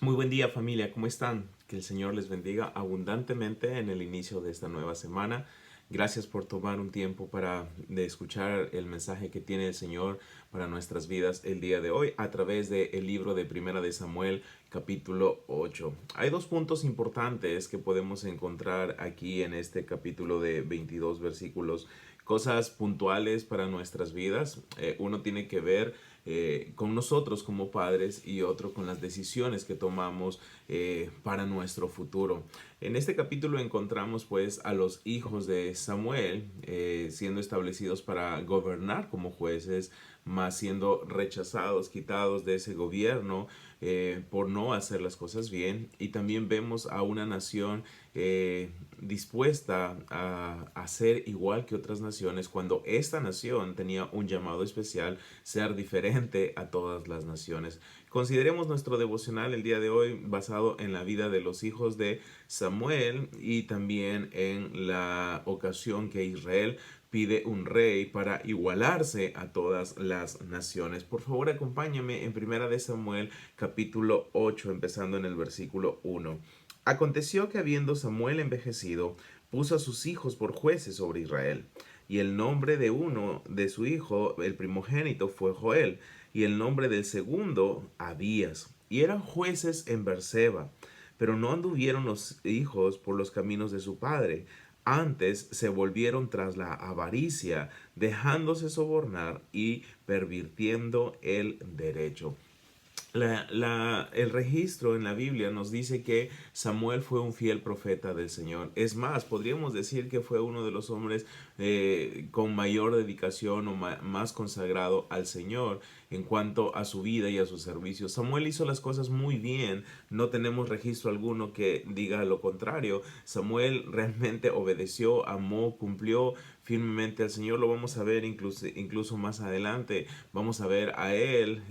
Muy buen día, familia, ¿cómo están? Que el Señor les bendiga abundantemente en el inicio de esta nueva semana. Gracias por tomar un tiempo de escuchar el mensaje que tiene el Señor para nuestras vidas el día de hoy a través del libro de Primera de Samuel, capítulo 8. Hay dos puntos importantes que podemos encontrar aquí en este capítulo de 22 versículos, cosas puntuales para nuestras vidas. Uno tiene que ver con nosotros como padres y otro con las decisiones que tomamos para nuestro futuro. En este capítulo encontramos pues a los hijos de Samuel siendo establecidos para gobernar como jueces, más siendo rechazados, quitados de ese gobierno por no hacer las cosas bien. Y también vemos a una nación dispuesta a ser igual que otras naciones cuando esta nación tenía un llamado especial, ser diferente a todas las naciones. Consideremos nuestro devocional el día de hoy basado en la vida de los hijos de Samuel y también en la ocasión que Israel pide un rey para igualarse a todas las naciones. Por favor, acompáñame en Primera de Samuel capítulo 8, empezando en el versículo 1. Aconteció que habiendo Samuel envejecido, puso a sus hijos por jueces sobre Israel. Y el nombre de uno de su hijo, el primogénito, fue Joel, y el nombre del segundo, Abías. Y eran jueces en Berseba. Pero no anduvieron los hijos por los caminos de su padre. Antes se volvieron tras la avaricia, dejándose sobornar y pervirtiendo el derecho. El registro en la Biblia nos dice que Samuel fue un fiel profeta del Señor. Es más, podríamos decir que fue uno de los hombres con mayor dedicación o más consagrado al Señor en cuanto a su vida y a su servicio. Samuel hizo las cosas muy bien, no tenemos registro alguno que diga lo contrario. Samuel realmente obedeció, amó, cumplió firmemente al Señor. Lo vamos a ver incluso más adelante. Vamos a ver a él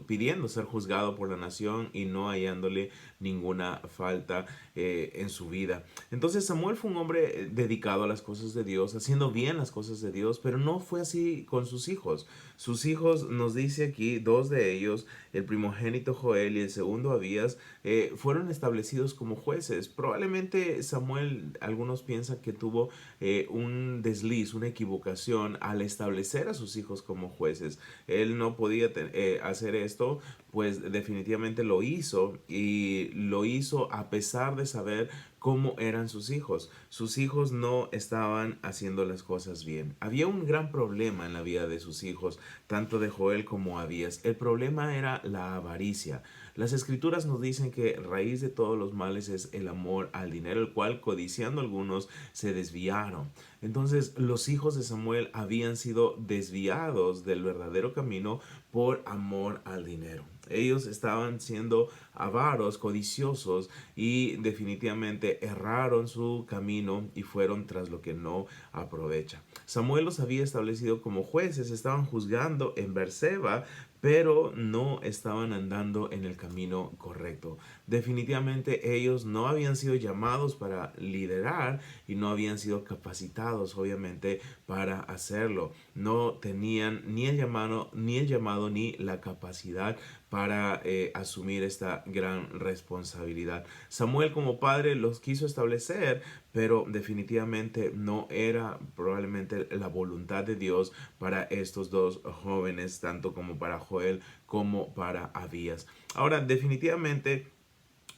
pidiendo ser juzgado por la nación y no hallándole ninguna falta en su vida. Entonces Samuel fue un hombre dedicado a las cosas de Dios, haciendo bien las cosas de Dios, pero no fue así con sus hijos. Sus hijos, nos dice aquí, dos de ellos, el primogénito Joel y el segundo Abías, fueron establecidos como jueces. Probablemente Samuel, algunos piensan que tuvo un desliz, una equivocación al establecer a sus hijos como jueces. Él no podía hacer esto, pues definitivamente lo hizo, y lo hizo a pesar de saber cómo eran sus hijos. Sus hijos no estaban haciendo las cosas bien. Había un gran problema en la vida de sus hijos, tanto de Joel como Abías. El problema era la avaricia. Las escrituras nos dicen que raíz de todos los males es el amor al dinero, el cual codiciando algunos se desviaron. Entonces los hijos de Samuel habían sido desviados del verdadero camino por amor al dinero. Ellos estaban siendo avaros, codiciosos, y definitivamente erraron su camino y fueron tras lo que no aprovecha. Samuel los había establecido como jueces, estaban juzgando en Berseba, pero no estaban andando en el camino correcto. Definitivamente ellos no habían sido llamados para liderar y no habían sido capacitados, obviamente, para hacerlo. No tenían ni el llamado ni la capacidad para asumir esta gran responsabilidad. Samuel como padre los quiso establecer, pero definitivamente no era probablemente la voluntad de Dios para estos dos jóvenes, tanto como para Joel como para Abías. Ahora, definitivamente,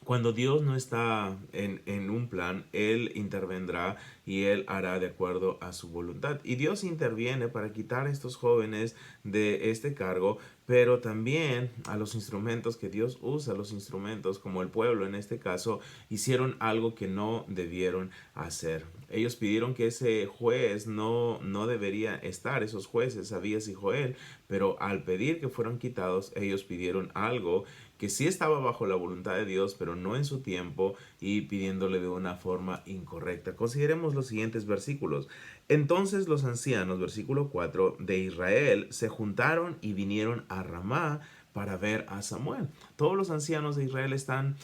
cuando Dios no está en un plan, Él intervendrá y Él hará de acuerdo a su voluntad. Y Dios interviene para quitar a estos jóvenes de este cargo, pero también a los instrumentos que Dios usa, los instrumentos como el pueblo en este caso, hicieron algo que no debieron hacer. Ellos pidieron que ese juez no debería estar, esos jueces, Abías y Joel, pero al pedir que fueran quitados, ellos pidieron algo que sí estaba bajo la voluntad de Dios, pero no en su tiempo, y pidiéndole de una forma incorrecta. Consideremos los siguientes versículos. Entonces los ancianos, versículo 4, de Israel se juntaron y vinieron a Ramá para ver a Samuel. Todos los ancianos de Israel están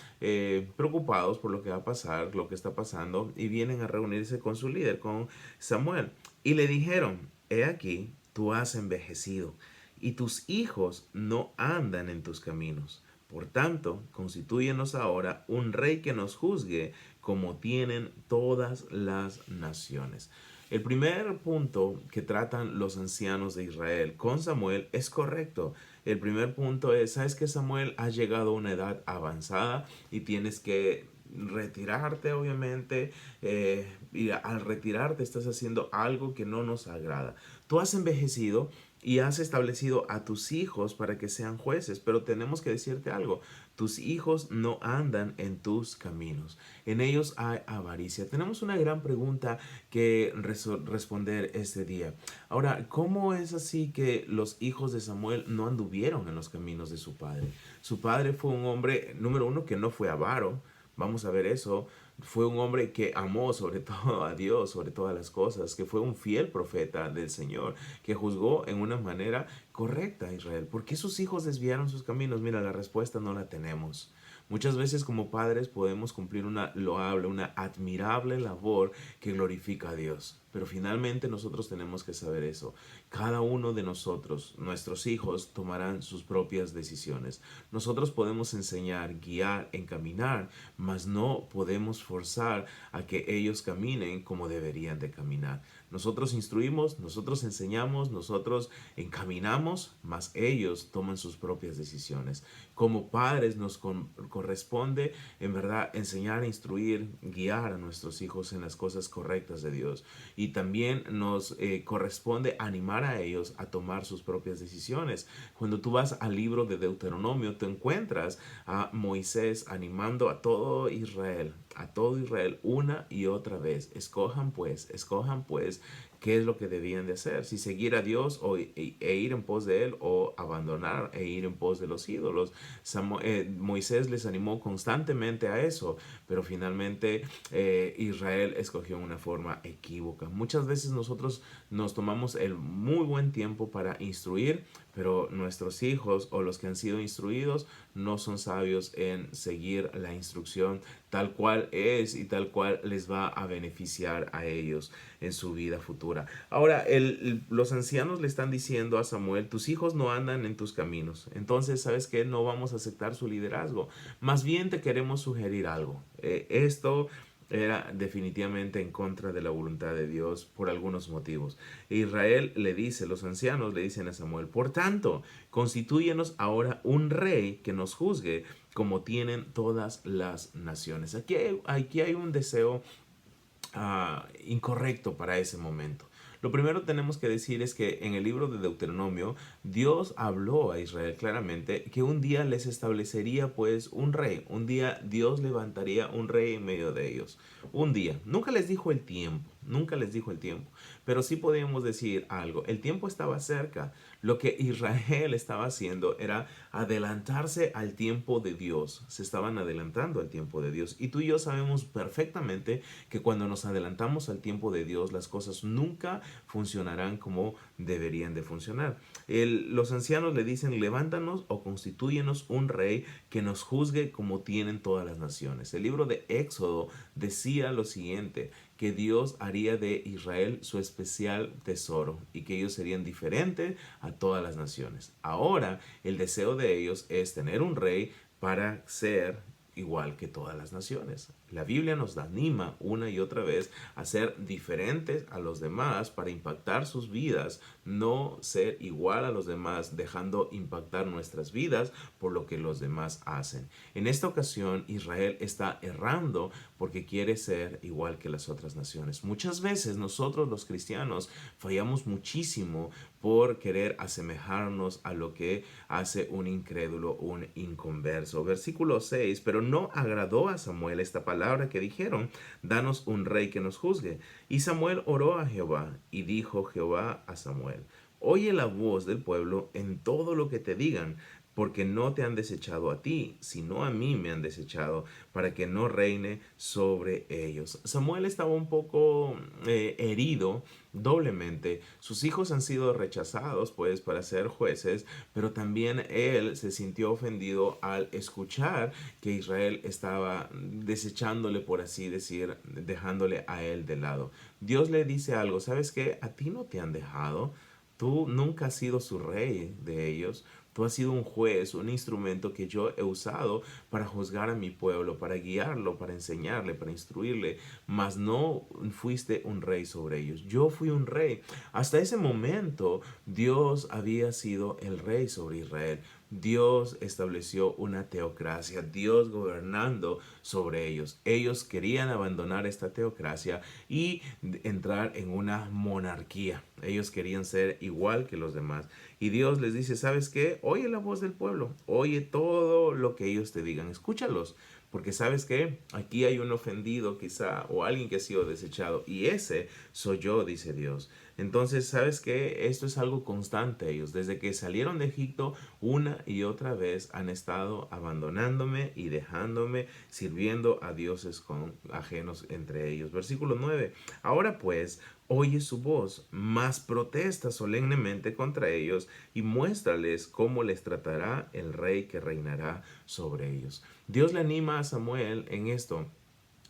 preocupados por lo que va a pasar, lo que está pasando, y vienen a reunirse con su líder, con Samuel. Y le dijeron, he aquí, tú has envejecido y tus hijos no andan en tus caminos. Por tanto, constitúyenos ahora un rey que nos juzgue como tienen todas las naciones. El primer punto que tratan los ancianos de Israel con Samuel es correcto. El primer punto es, sabes que Samuel ha llegado a una edad avanzada y tienes que retirarte, obviamente, y al retirarte estás haciendo algo que no nos agrada. Tú has envejecido y has establecido a tus hijos para que sean jueces, pero tenemos que decirte algo, tus hijos no andan en tus caminos, en ellos hay avaricia. Tenemos una gran pregunta que responder este día. Ahora, ¿cómo es así que los hijos de Samuel no anduvieron en los caminos de su padre? Su padre fue un hombre, número uno, que no fue avaro. Vamos a ver eso. Fue un hombre que amó sobre todo a Dios, sobre todas las cosas, que fue un fiel profeta del Señor, que juzgó en una manera correcta a Israel. ¿Por qué sus hijos desviaron sus caminos? Mira, la respuesta no la tenemos. Muchas veces como padres podemos cumplir una loable, una admirable labor que glorifica a Dios. Pero finalmente nosotros tenemos que saber eso. Cada uno de nosotros, nuestros hijos, tomarán sus propias decisiones. Nosotros podemos enseñar, guiar, encaminar, mas no podemos forzar a que ellos caminen como deberían de caminar. Nosotros instruimos, nosotros enseñamos, nosotros encaminamos, mas ellos toman sus propias decisiones. Como padres nos corresponde en verdad enseñar, instruir, guiar a nuestros hijos en las cosas correctas de Dios. Y también nos corresponde animar a ellos a tomar sus propias decisiones. Cuando tú vas al libro de Deuteronomio, te encuentras a Moisés animando a todo Israel una y otra vez. Escojan pues qué es lo que debían de hacer, si seguir a Dios e ir en pos de Él o abandonar e ir en pos de los ídolos. Moisés les animó constantemente a eso, pero finalmente Israel escogió una forma equívoca. Muchas veces nosotros nos tomamos el muy buen tiempo para instruir, pero nuestros hijos o los que han sido instruidos no son sabios en seguir la instrucción tal cual es y tal cual les va a beneficiar a ellos en su vida futura. Ahora, los ancianos le están diciendo a Samuel, tus hijos no andan en tus caminos. Entonces, ¿sabes qué? No vamos a aceptar su liderazgo. Más bien te queremos sugerir algo. Esto era definitivamente en contra de la voluntad de Dios por algunos motivos. Israel le dice, los ancianos le dicen a Samuel, por tanto, constitúyenos ahora un rey que nos juzgue como tienen todas las naciones. Aquí hay un deseo incorrecto para ese momento. Lo primero que tenemos que decir es que en el libro de Deuteronomio Dios habló a Israel claramente que un día les establecería pues un rey, un día Dios levantaría un rey en medio de ellos, un día. Nunca les dijo el tiempo, nunca les dijo el tiempo, pero sí podemos decir algo, el tiempo estaba cerca. Lo que Israel estaba haciendo era adelantarse al tiempo de Dios. Se estaban adelantando al tiempo de Dios. Y tú y yo sabemos perfectamente que cuando nos adelantamos al tiempo de Dios, las cosas nunca funcionarán como deberían de funcionar. Los ancianos le dicen, levántanos o constitúyenos un rey que nos juzgue como tienen todas las naciones. El libro de Éxodo decía lo siguiente, que Dios haría de Israel su especial tesoro y que ellos serían diferentes a todas las naciones. Ahora el deseo de ellos es tener un rey para ser igual que todas las naciones. La Biblia nos anima una y otra vez a ser diferentes a los demás para impactar sus vidas, no ser igual a los demás, dejando impactar nuestras vidas por lo que los demás hacen. En esta ocasión, Israel está errando porque quiere ser igual que las otras naciones. Muchas veces nosotros los cristianos fallamos muchísimo por querer asemejarnos a lo que hace un incrédulo, un inconverso. Versículo 6, pero no agradó a Samuel esta palabra que dijeron, danos un rey que nos juzgue. Y Samuel oró a Jehová y dijo Jehová a Samuel, oye la voz del pueblo en todo lo que te digan, porque no te han desechado a ti, sino a mí me han desechado, para que no reine sobre ellos. Samuel estaba un poco herido doblemente. Sus hijos han sido rechazados, pues, para ser jueces, pero también él se sintió ofendido al escuchar que Israel estaba desechándole, por así decir, dejándole a él de lado. Dios le dice algo, ¿sabes qué? A ti no te han dejado. Tú nunca has sido su rey de ellos. Tú has sido un juez, un instrumento que yo he usado para juzgar a mi pueblo, para guiarlo, para enseñarle, para instruirle, mas no fuiste un rey sobre ellos. Yo fui un rey. Hasta ese momento Dios había sido el rey sobre Israel. Dios estableció una teocracia, Dios gobernando sobre ellos. Ellos querían abandonar esta teocracia y entrar en una monarquía. Ellos querían ser igual que los demás. Y Dios les dice, ¿sabes qué? Oye la voz del pueblo, oye todo lo que ellos te digan, escúchalos. Porque sabes que aquí hay un ofendido quizá o alguien que ha sido desechado y ese soy yo, dice Dios. Entonces, ¿sabes qué? Esto es algo constante ellos. Desde que salieron de Egipto, una y otra vez han estado abandonándome y dejándome, sirviendo a dioses ajenos entre ellos. Versículo 9. Ahora pues, oye su voz, mas protesta solemnemente contra ellos y muéstrales cómo les tratará el rey que reinará sobre ellos. Dios le anima a Samuel en esto.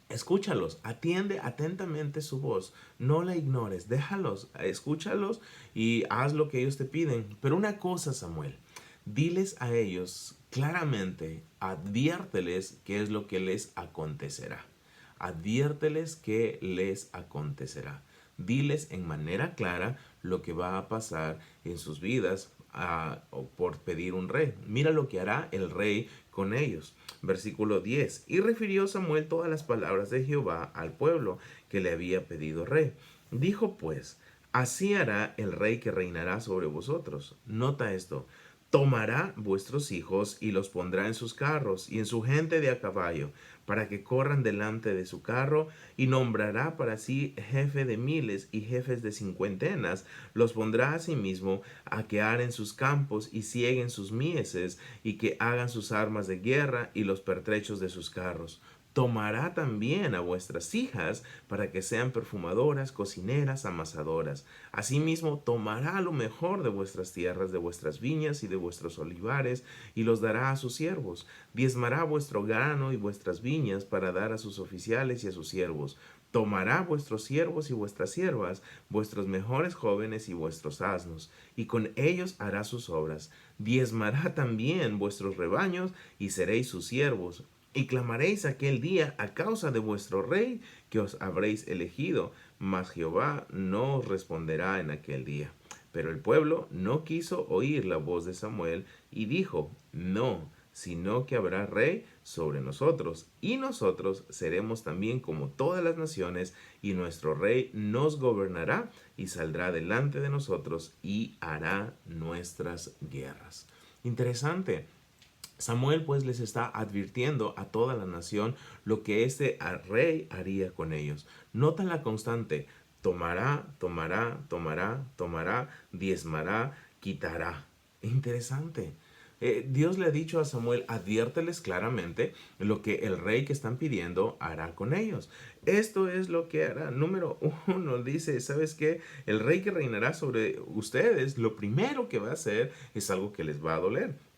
Escúchalos, atiende atentamente su voz, no la ignores, déjalos, escúchalos y haz lo que ellos te piden. Pero una cosa, Samuel, diles a ellos claramente, adviérteles qué es lo que les acontecerá. Adviérteles qué les acontecerá. Diles en manera clara lo que va a pasar en sus vidas por pedir un rey. Mira lo que hará el rey con ellos. Versículo 10. Y refirió Samuel todas las palabras de Jehová al pueblo que le había pedido rey. Dijo pues, así hará el rey que reinará sobre vosotros. Nota esto. Tomará vuestros hijos y los pondrá en sus carros y en su gente de a caballo, para que corran delante de su carro, y nombrará para sí jefe de miles y jefes de cincuentenas. Los pondrá a sí mismo a que aren sus campos y cieguen sus mieses, y que hagan sus armas de guerra y los pertrechos de sus carros. Tomará también a vuestras hijas para que sean perfumadoras, cocineras, amasadoras. Asimismo, tomará lo mejor de vuestras tierras, de vuestras viñas y de vuestros olivares, y los dará a sus siervos. Diezmará vuestro grano y vuestras viñas para dar a sus oficiales y a sus siervos. Tomará vuestros siervos y vuestras siervas, vuestros mejores jóvenes y vuestros asnos, y con ellos hará sus obras. Diezmará también vuestros rebaños, y seréis sus siervos. Y clamaréis aquel día a causa de vuestro rey que os habréis elegido, mas Jehová no os responderá en aquel día. Pero el pueblo no quiso oír la voz de Samuel y dijo, no, sino que habrá rey sobre nosotros, y nosotros seremos también como todas las naciones, y nuestro rey nos gobernará y saldrá delante de nosotros y hará nuestras guerras. Interesante. Samuel pues les está advirtiendo a toda la nación lo que este rey haría con ellos. Nota la constante, tomará, tomará, tomará, tomará, diezmará, quitará. Interesante. Dios le ha dicho a Samuel, adviérteles claramente lo que el rey que están pidiendo hará con ellos. Esto es lo que hará. Número uno, dice, ¿sabes qué? El rey que reinará sobre ustedes, lo primero que va a hacer es algo que les va a doler.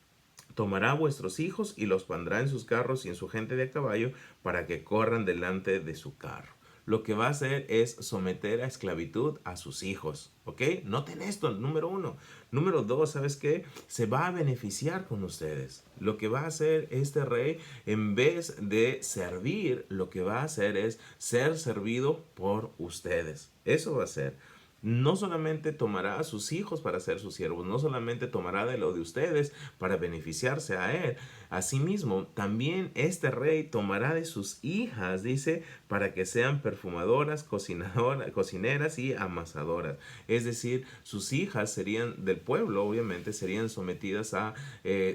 Tomará vuestros hijos y los pondrá en sus carros y en su gente de a caballo para que corran delante de su carro. Lo que va a hacer es someter a esclavitud a sus hijos. ¿Ok? Noten esto, número uno. Número dos, ¿sabes qué? Se va a beneficiar con ustedes. Lo que va a hacer este rey, en vez de servir, lo que va a hacer es ser servido por ustedes. Eso va a ser. No solamente tomará a sus hijos para ser sus siervos, no solamente tomará de lo de ustedes para beneficiarse a él. Asimismo, también este rey tomará de sus hijas, dice, para que sean perfumadoras, cocineras y amasadoras. Es decir, sus hijas serían del pueblo, obviamente, serían sometidas a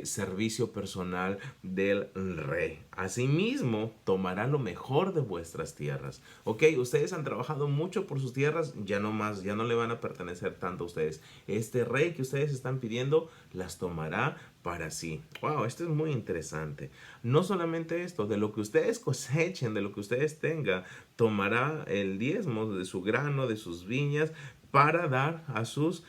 servicio personal del rey. Asimismo, tomará lo mejor de vuestras tierras. Ok, ustedes han trabajado mucho por sus tierras, ya no más, ya no le van a pertenecer tanto a ustedes. Este rey que ustedes están pidiendo las tomará para sí. Wow, esto es muy interesante. No solamente esto, de lo que ustedes cosechen, de lo que ustedes tengan, tomará el diezmo de su grano, de sus viñas, para dar a sus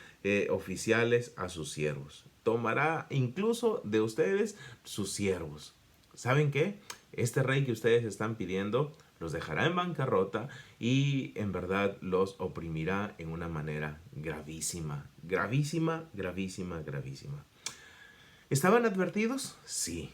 oficiales, a sus siervos. Tomará incluso de ustedes sus siervos. ¿Saben qué? Este rey que ustedes están pidiendo los dejará en bancarrota y en verdad los oprimirá en una manera gravísima, gravísima, gravísima, gravísima. ¿Estaban advertidos? Sí.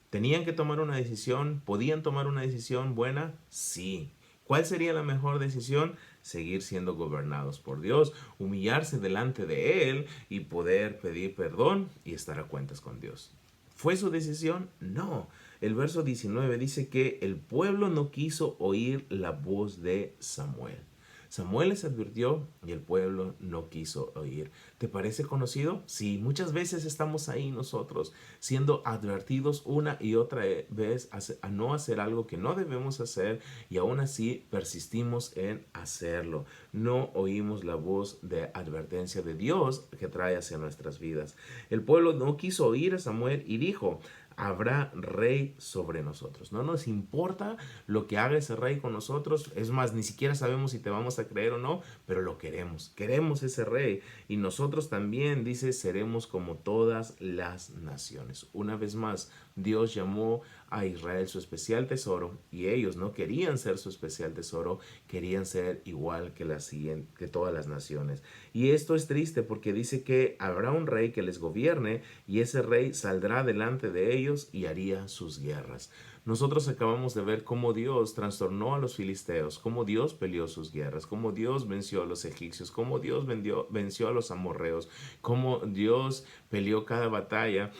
¿Tenían que tomar una decisión? ¿Podían tomar una decisión buena? Sí. ¿Cuál sería la mejor decisión? Seguir siendo gobernados por Dios, humillarse delante de Él y poder pedir perdón y estar a cuentas con Dios. ¿Fue su decisión? No. El verso 19 dice que el pueblo no quiso oír la voz de Samuel. Samuel les advirtió y el pueblo no quiso oír. ¿Te parece conocido? Sí, muchas veces estamos ahí nosotros, siendo advertidos una y otra vez a no hacer algo que no debemos hacer y aún así persistimos en hacerlo. No oímos la voz de advertencia de Dios que trae hacia nuestras vidas. El pueblo no quiso oír a Samuel y dijo: habrá rey sobre nosotros. No nos importa lo que haga ese rey con nosotros. Es más, ni siquiera sabemos si te vamos a creer o no, pero lo queremos. Queremos ese rey. Y nosotros también, dice, seremos como todas las naciones. Una vez más, Dios llamó a Israel su especial tesoro y ellos no querían ser su especial tesoro, querían ser igual que todas las naciones. Y esto es triste porque dice que habrá un rey que les gobierne y ese rey saldrá delante de ellos y haría sus guerras. Nosotros acabamos de ver cómo Dios trastornó a los filisteos, cómo Dios peleó sus guerras, cómo Dios venció a los egipcios, cómo Dios venció a los amorreos, cómo Dios peleó cada batalla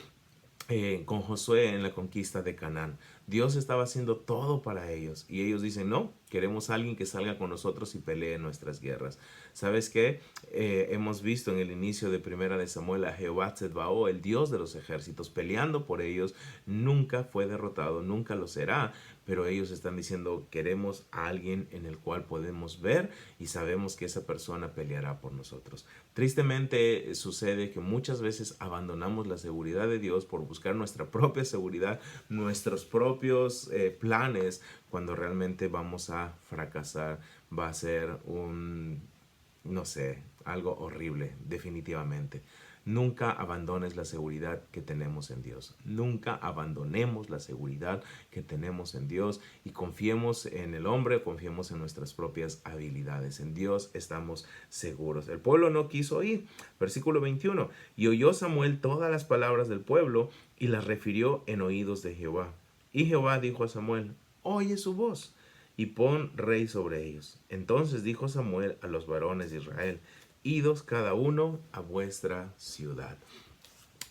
con Josué en la conquista de Canaán. Dios estaba haciendo todo para ellos y ellos dicen: no, queremos a alguien que salga con nosotros y pelee nuestras guerras. ¿Sabes qué? Hemos visto en el inicio de Primera de Samuel a Jehová Tsedbaó, el Dios de los ejércitos, peleando por ellos. Nunca fue derrotado, nunca lo será, pero ellos están diciendo: queremos a alguien en el cual podemos ver y sabemos que esa persona peleará por nosotros. Tristemente sucede que muchas veces abandonamos la seguridad de Dios por buscar nuestra propia seguridad, nuestros propios planes, cuando realmente vamos a fracasar. Va a ser no sé, algo horrible, definitivamente. Nunca abandones la seguridad que tenemos en Dios. Nunca abandonemos la seguridad que tenemos en Dios y confiemos en el hombre, confiemos en nuestras propias habilidades. En Dios estamos seguros. El pueblo no quiso oír. Versículo 21. Y oyó Samuel todas las palabras del pueblo y las refirió en oídos de Jehová. Y Jehová dijo a Samuel: oye su voz y pon rey sobre ellos. Entonces dijo Samuel a los varones de Israel: idos cada uno a vuestra ciudad.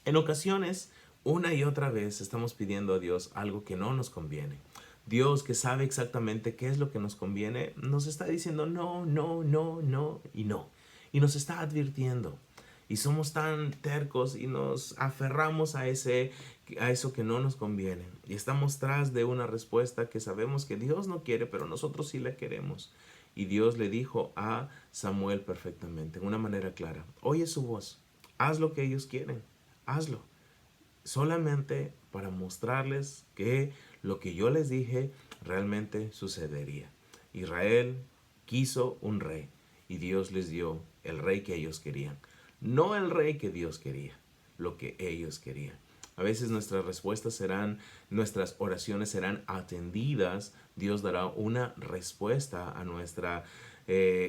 En ocasiones, una y otra vez, estamos pidiendo a Dios algo que no nos conviene. Dios, que sabe exactamente qué es lo que nos conviene, nos está diciendo no, no, no, no y no. Y nos está advirtiendo. Y somos tan tercos y nos aferramos a eso que no nos conviene. Y estamos tras de una respuesta que sabemos que Dios no quiere, pero nosotros sí la queremos. Y Dios le dijo a Samuel perfectamente, en una manera clara: oye su voz, haz lo que ellos quieren, hazlo. Solamente para mostrarles que lo que yo les dije realmente sucedería. Israel quiso un rey y Dios les dio el rey que ellos querían. No el rey que Dios quería, lo que ellos querían. A veces nuestras oraciones serán atendidas. Dios dará una respuesta a nuestra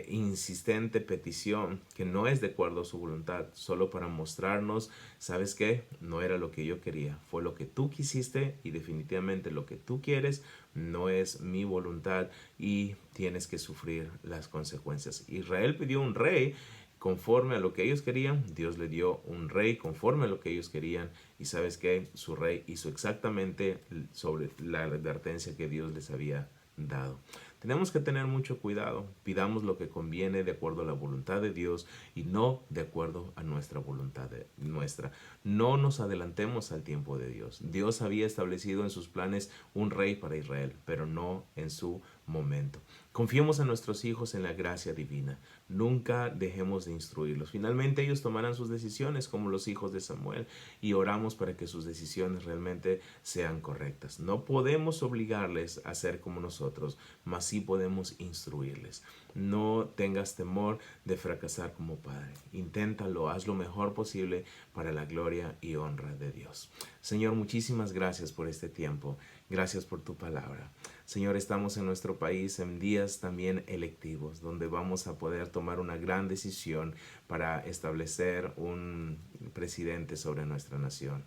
insistente petición que no es de acuerdo a su voluntad, solo para mostrarnos: ¿sabes qué? No era lo que yo quería, fue lo que tú quisiste y definitivamente lo que tú quieres no es mi voluntad y tienes que sufrir las consecuencias. Israel pidió un rey conforme a lo que ellos querían. Dios le dio un rey conforme a lo que ellos querían y ¿sabes qué? Su rey hizo exactamente sobre la advertencia que Dios les había dado. Tenemos que tener mucho cuidado. Pidamos lo que conviene de acuerdo a la voluntad de Dios y no de acuerdo a nuestra voluntad nuestra. No nos adelantemos al tiempo de Dios. Dios había establecido en sus planes un rey para Israel, pero no en su momento. Confiemos a nuestros hijos en la gracia divina. Nunca dejemos de instruirlos. Finalmente ellos tomarán sus decisiones como los hijos de Samuel y oramos para que sus decisiones realmente sean correctas. No podemos obligarles a ser como nosotros, mas sí podemos instruirles. No tengas temor de fracasar como padre. Inténtalo, haz lo mejor posible para la gloria y honra de Dios. Señor, muchísimas gracias por este tiempo. Gracias por tu palabra. Señor, estamos en nuestro país en días también electivos, donde vamos a poder tomar una gran decisión para establecer un presidente sobre nuestra nación.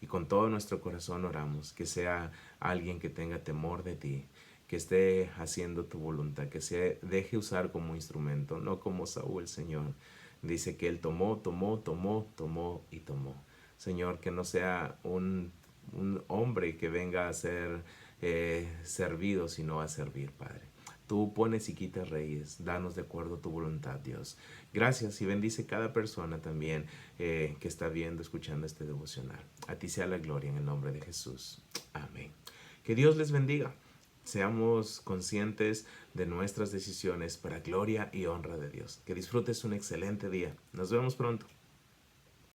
Y con todo nuestro corazón oramos que sea alguien que tenga temor de ti, que esté haciendo tu voluntad, que se deje usar como instrumento, no como Saúl, Señor. Dice que él tomó, tomó, tomó, tomó y tomó. Señor, que no sea un hombre que venga a ser servido, sino a servir, Padre. Tú pones y quitas reyes, danos de acuerdo a tu voluntad, Dios. Gracias y bendice cada persona también que está viendo, escuchando este devocional. A ti sea la gloria en el nombre de Jesús. Amén. Que Dios les bendiga. Seamos conscientes de nuestras decisiones para gloria y honra de Dios. Que disfrutes un excelente día. Nos vemos pronto.